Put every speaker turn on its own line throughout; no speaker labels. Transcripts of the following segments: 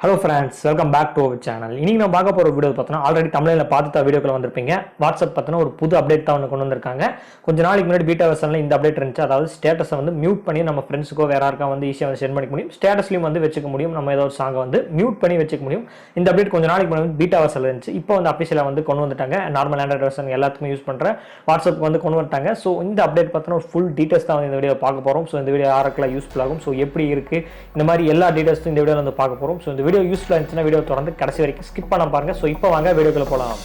Hello friends, welcome back to our channel. இன்னைக்கு நம்ம பார்க்க போற வீடியோ பார்த்தோம்னா ஆல்ரெடி தமிழ்ல பார்த்துட்ட வீடியோக்குள்ள வந்திருப்பீங்க. வாட்ஸ்அப் பார்த்தோம்னா ஒரு புது அப்டேட் தான் கொண்டு வந்திருக்காங்க. கொஞ்ச நாளைக்கு முன்னாடி பீட்டா வெர்ஷன்ல இந்த அப்டேட் இருந்துச்சு. அதாவது ஸ்டேட்டஸை வந்து மியூட் பண்ணி நம்ம ஃப்ரெண்ட்ஸ்க்கோ வேற யாருக்கா வந்து ஈஸியா வந்து சென்ட் பண்ணிக்க முடியும். ஸ்டேட்டஸ்லயும் வந்து வெச்சுக்க முடியும். நம்ம ஏதோ ஒரு சாங்கை வந்து மியூட் பண்ணி வெச்சுக்க முடியும். இந்த அப்டேட் கொஞ்ச நாளைக்கு முன்னாடி பீட்டா வெர்ஷன்ல இருந்துச்சு. இப்போ வந்து அபிஷியலா வந்து கொண்டு வந்துட்டாங்க. நார்மல் ஆண்ட்ராய்டு வெர்ஷன் எல்லாத்துக்கும் யூஸ் பண்ற வாட்ஸ்அப் வந்து கொண்டு வந்துட்டாங்க. சோ இந்த அப்டேட் பார்த்தோம்னா ஒரு ஃபுல் டீடைல்ஸ் தான் இந்த வீடியோ பார்க்க போறோம். சோ இந்த வீடியோ யாருக்கெல்லாம் யூஸ்ஃபுல் ஆகும், சோ எப்படி இருக்கு, இந்த மாதிரி எல்லா டீடைல்ஸும் இந்த வீடியோல வந்து பார்க்க போறோம். சோ இந்த வீடியோ யூஸ்ஃபுல்லா இருந்துச்சுன்னா வீடியோ தொடர்ந்து கடைசி வரைக்கும் ஸ்கிப் பண்ண பாருங்க. சோ இப்போ வாங்க வீடியோக்குள்ள போலாம்.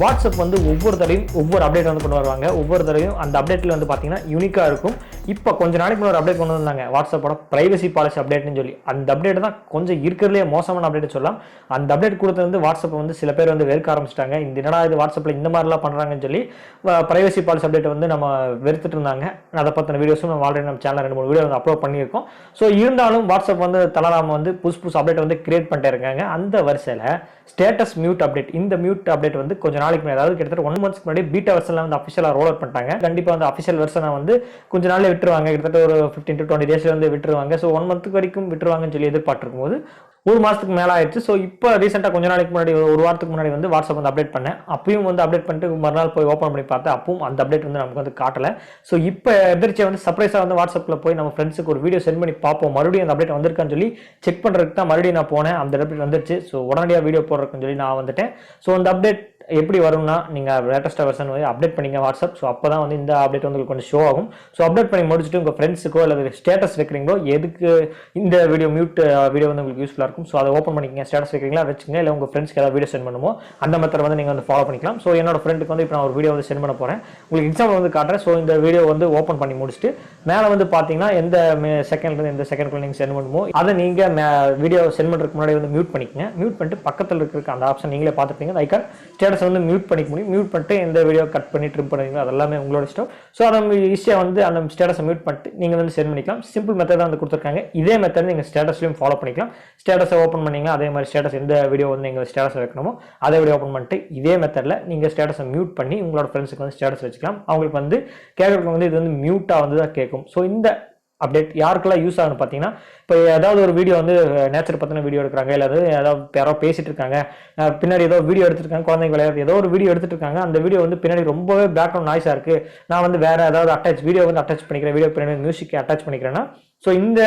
வாட்ஸ்அப் வந்து ஒவ்வொரு தடவையும் ஒவ்வொரு அப்டேட் வந்து கொண்டு வருவாங்க. ஒவ்வொரு தடவையும் அந்த அப்டேட்ல வந்து பார்த்தீங்கன்னா யூனிக்கா இருக்கும். இப்போ கொஞ்ச நாளைக்கு முன்னாடி ஒரு அப்டேட் கொண்டு வந்தாங்க, வாட்ஸ்அப்போட பிரைவசி பாலிசி அப்டேட்னு சொல்லி. அந்த அப்டேட் தான் கொஞ்சம் இருக்கிறதுலே மோசமான அப்டேட் சொல்லலாம். அந்த அப்டேட் கொடுத்தது வந்து வாட்ஸ்அப் வந்து சில பேர் வந்து வெறுக்க ஆரம்பிச்சிட்டாங்க. இந்த என்னடா இது வாட்ஸ்அப்ல இந்த மாதிரிலாம் பண்றாங்கன்னு சொல்லி பிரைவசி பாலிசி அப்டேட் வந்து நம்ம வெறுத்துட்டு இருந்தாங்க. அதை பற்றின வீடியோஸும் நம்ம ஆல்ரெடி நம்ம சேனல் 2-3 வீடியோ வந்து அப்லோட் பண்ணியிருக்கோம். ஸோ இருந்தாலும் வாட்ஸ்அப் வந்து தலராம வந்து புதுசு அப்டேட் வந்து கிரியேட் பண்ணிட்டே இருக்காங்க. அந்த வரிசையில் ஸ்டேட்டஸ் மியூட் அப்டேட், இந்த மியூட் அப்டேட் வந்து கொஞ்ச நாளைக்கு முன்னாடி, அதாவது கிட்டத்தட்ட 1 month முன்னாடி பீட்டா வெர்ஷன்ல வந்து அஃபிஷியலா ரோல் அவுட் பண்ணிட்டாங்க. கண்டிப்பா வந்து அஃபிஷியல் வெர்ஷனை வந்து கொஞ்ச நாள்ல விட்டுருவாங்க. கிட்டத்தட்ட ஒரு 15 to 20 days வந்து விட்டுருவாங்க. ஸோ 1 month வரைக்கும் விட்டுருவாங்கன்னு சொல்லி எதிர்பார்த்திருக்கும் போது 1 மாசத்துக்கு மேல ஆயிடுச்சு. ஸோ இப்போ ரீசெண்டாக கொஞ்ச நாளைக்கு முன்னாடி, ஒரு வாரத்துக்கு முன்னாடி வந்து வாட்ஸ்அப் வந்து அப்டேட் பண்ணேன். அப்பயும் வந்து அப்டேட் பண்ணிட்டு மறுநாள் போய் ஓப்பன் பண்ணி பார்த்தேன். அப்பவும் அந்த அப்டேட் வந்து நமக்கு வந்து காட்டல. ஸோ இப்போ எதிர்ச்சியா வந்து சர்ப்ரைஸாக வந்து வாட்ஸ்அப்ல போய் நம்ம ஃப்ரெண்ட்ஸுக்கு ஒரு வீடியோ சென்ட் பண்ணி பார்ப்போம், மறுபடியும் அந்த அப்டேட் வந்திருக்கான்னு சொல்லி செக் பண்ணுறதுக்கு தான் மறுபடியும் நான் போனேன். அந்த அப்டேட் வந்துருச்சு. ஸோ உடனடியாக வீடியோ போடுறதுன்னு சொல்லி நான் வந்துட்டேன். ஸோ அந்த அப்டேட் எப்படி வரும்னா, நீங்கள் லேட்டஸ்ட்டாக வெர்ஷன் வந்து அப்டேட் பண்ணிங்க வாட்ஸ்அப். ஸோ அப்போ தான் வந்து இந்த அப்டேட் வந்து உங்களுக்கு கொஞ்சம் ஷோ ஆகும். ஸோ அப்டேட் பண்ணி முடிச்சுட்டு உங்கள் ஃப்ரெண்ட்ஸுக்கோ அல்லது ஸ்டேட்டஸ் வைக்கிறீங்களோ, எதுக்கு இந்த வீடியோ மியூட் வீடியோ வந்து உங்களுக்கு யூஸ்ஃபுல்லாக இருக்கும். ஸோ அதை ஓப்பன் பண்ணிக்கங்க. ஸ்டேட்டஸ் வைக்கிறீங்களா வச்சுங்க, இல்லை உங்கள் ஃப்ரெண்ட்ஸ்க்கு ஏதாவது வீடியோ சென்ட் பண்ணுமோ அந்த மெத்தட் வந்து நீங்கள் வந்து ஃபாலோ பண்ணிக்கலாம். ஸோ என்னோட ஃப்ரெண்டுக்கு வந்து இப்போ நான் ஒரு வீடியோ வந்து சென்ட் பண்ண போகிறேன். உங்களுக்கு எக்ஸாம்பிள் வந்து காட்டுறேன். ஸோ இந்த வீடியோ வந்து ஓப்பன் பண்ணி முடிச்சுட்டு மேலே வந்து பார்த்தீங்கன்னா எந்த செகண்ட்லேருந்து எந்த செகண்ட்குள்ள நீங்கள் சென்ட் பண்ணுமோ அதை நீங்கள் வீடியோ சென்ட் பண்ணுறதுக்கு முன்னாடி வந்து மியூட் பண்ணிக்கங்க. மியூட் பண்ணிட்டு பக்கத்தில் இருக்கிற அந்த ஆப்ஷன் நீங்களே பார்த்துருப்பீங்க, ஐக்கான் ஸ்டேட்டஸ் வந்து மியூட் பண்ணிக்க முடியும். மியூட் பண்ணிட்டு எந்த வீடியோ கட் பண்ணி ட்ரிம் பண்ணுவீங்களோ அதெல்லாமே உங்களோட இஷ்டம். ஸோ அதை ஈஸியாக வந்து அந்த ஸ்டேட்டஸை மியூட் பண்ணிட்டு நீங்கள் வந்து சென்ட் பண்ணிக்கலாம். சிம்பிள் மெத்தட் தான் வந்து கொடுத்துருக்காங்க. இதே மெத்தட் நீங்கள் ஸ்டேட்டஸ்லையும் ஃபாலோ பண்ணிக்கலாம். ஸ்டேட்டஸை ஓப்பன் பண்ணிங்கன்னா அதே மாதிரி ஸ்டேட்டஸ் எந்த வீடியோ வந்து நீங்கள் ஸ்டேட்டஸ் வைக்கணுமோ அதே வீடியோ ஓப்பன் பண்ணிட்டு இதே மெத்தடில் நீங்கள் ஸ்டேட்டஸை மியூட் பண்ணி உங்களோட ஃப்ரெண்ட்ஸுக்கு வந்து ஸ்டேட்டஸ் வச்சுக்கலாம். அவங்களுக்கு வந்து கேட்கறதுக்கு வந்து இது வந்து மியூட்டாக வந்து தான் கேட்கும். ஸோ இந்த அப்டேட் யாருக்கெல்லாம் யூஸ் ஆகுன்னு பார்த்தீங்கன்னா, இப்போ ஏதாவது ஒரு வீடியோ வந்து நேச்சர் பற்றின வீடியோ எடுக்கிறாங்க, இல்லை ஏதாவது யாரோ பேசிட்டு இருக்காங்க, பின்னாடி ஏதோ வீடியோ எடுத்துருக்காங்க, குழந்தைங்க விளையாடுறது ஏதோ ஒரு வீடியோ எடுத்துட்டு இருக்காங்க, அந்த வீடியோ வந்து பின்னாடி ரொம்பவே பேக்ரவுண்ட் நாய்ஸாக இருக்கு, நான் வந்து வேற ஏதாவது வீடியோ வந்து அட்டாச் பண்ணிக்கிறேன், வீடியோ பின்னாடி மியூசிக் அட்டாச் பண்ணிக்கிறேன்னா, ஸோ இந்த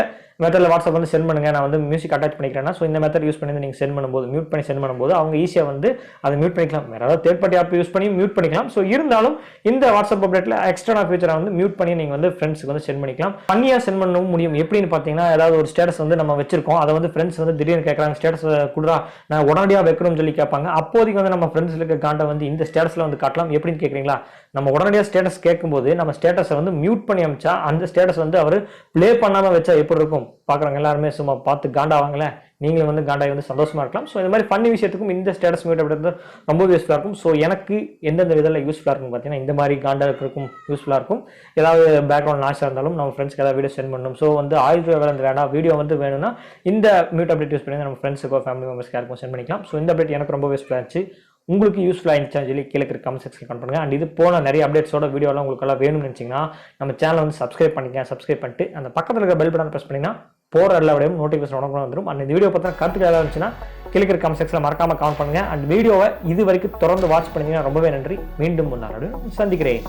மெத்தடில் வாட்ஸ்அப் வந்து சென்ட் பண்ணுங்க, நான் வந்து மியூசிக் அட்டாச் பண்ணிக்கிறேன்னா, ஸோ இந்த மெத்தட் யூஸ் பண்ணி நீங்கள் சென்ட் பண்ணும்போது, மியூட் பண்ணி சென்ட் பண்ணும்போது அவங்க ஈஸியாக வந்து அதை மியூட் பண்ணிக்கலாம். வேற ஏதாவது தேர்ட் பார்ட்டி ஆப் யூஸ் பண்ணி மியூட் பண்ணிக்கலாம். ஸோ இருந்தாலும் இந்த வாட்ஸ்அப் அப்டேட்ல எக்ஸ்ட்ரா ஃபீச்சரை வந்து மியூட் பண்ணி நீங்கள் வந்து ஃப்ரெண்ட்ஸுக்கு வந்து சென்ட் பண்ணிக்கலாம். பண்ணியாக சென்ட் பண்ணவும் முடியும். எப்படின்னு பார்த்தீங்கன்னா, ஏதாவது ஒரு ஸ்டேட்டஸ் வந்து நம்ம வச்சிருக்கோம், அதை வந்து ஃப்ரெண்ட்ஸ் வந்து திடீர்னு கேட்குறாங்க, ஸ்டேட்டஸ் கொடுறா நான் உடனடியாக வைக்கணும்னு சொல்லி கேட்பாங்க. அப்போதைக்கு வந்து நம்ம ஃப்ரெண்ட்ஸ் இருக்க காண்டை வந்து இந்த ஸ்டேட்டஸில் வந்து காட்டலாம். எப்படின்னு கேட்குறீங்களா, நம்ம உடனடியாக ஸ்டேட்டஸ் கேட்கும்போது நம்ம ஸ்டேட்டஸை வந்து மியூட் பண்ணி அமைச்சா அந்த ஸ்டேட்டஸ் வந்து அவர் ப்ளே பண்ணாமல் வச்சா எப்படி இருக்கும், பார்க்குறவங்க எல்லாருமே சும்மா பார்த்து காண்டாவாங்களே, நீங்களும் வந்து காண்டாய் வந்து சந்தோஷமா இருக்கலாம். ஸோ இந்த மாதிரி ஃபன்னி விஷயத்துக்கும் இந்த ஸ்டேட்டஸ் மியூட் அப்படின்றது ரொம்ப யூஸ்ஃபுல்லாக இருக்கும். ஸோ எனக்கு எந்தெந்த விதத்தில் யூஸ்ஃபுல்லாக இருக்கும் பார்த்தீங்கன்னா, இந்த மாதிரி காண்டா இருக்கிறதுக்கும் யூஸ்ஃபுல்லாக இருக்கும். ஏதாவது பேக்ரவுண்ட் நாய்ஸாக இருந்தாலும் நம்ம ஃப்ரெண்ட்ஸ்க்கு ஏதாவது வீடியோ சென்ட் பண்ணணும், ஸோ வந்து வந்து வேண்டாம், வீடியோ வந்து வேணும்னா இந்த மியூட் அப்டேட் யூஸ் பண்ணி நம்ம ஃப்ரெண்ட்ஸுக்கோ ஃபேமிலி மெம்பர்ஸ்க்கு யாருக்கும் சென்ட் பண்ணிக்கலாம். ஸோ இந்த அப்டேட் எனக்கு ரொம்ப யூஸ்ஃபுல்லாக இருந்துச்சு. உங்களுக்கு யூஸ்ஃபுல்லாக இருந்துச்சுன்னு சொல்லி கீழே இருக்கிற கமெண்ட் செக்ஷன் கமெண்ட் பண்ணுங்க. அண்ட் இது போல நிறைய அப்டேட்ஸோட வீடியோலாம் உங்களுக்கு எல்லாம் வேணும்னு நினச்சிங்கன்னா நம்ம சேனலை வந்து சப்ஸ்கிரைப் பண்ணிக்க. சப்ஸ்கிரைப் பண்ணிட்டு அந்த பக்கத்தில் இருக்கிற பெல் பட்டன் ப்ரெஸ் பண்ணிங்கன்னா போகிற எல்லா வீடியோவும் நோட்டிஃபிகேஷன் உடனே வந்துடும். அண்ட் இந்த வீடியோ பற்றின கருத்துக்கள் ஏதாவது இருந்துச்சுன்னா கீழே இருக்கிற கமெண்ட் செக்ஷனில் மறக்காம கமெண்ட் பண்ணுங்க. அண்ட் வீடியோவை இது வரைக்கும் தொடர்ந்து வாட்ச் பண்ணீங்கன்னா ரொம்பவே நன்றி. மீண்டும் முன்னாடி சந்திக்கிறேன்.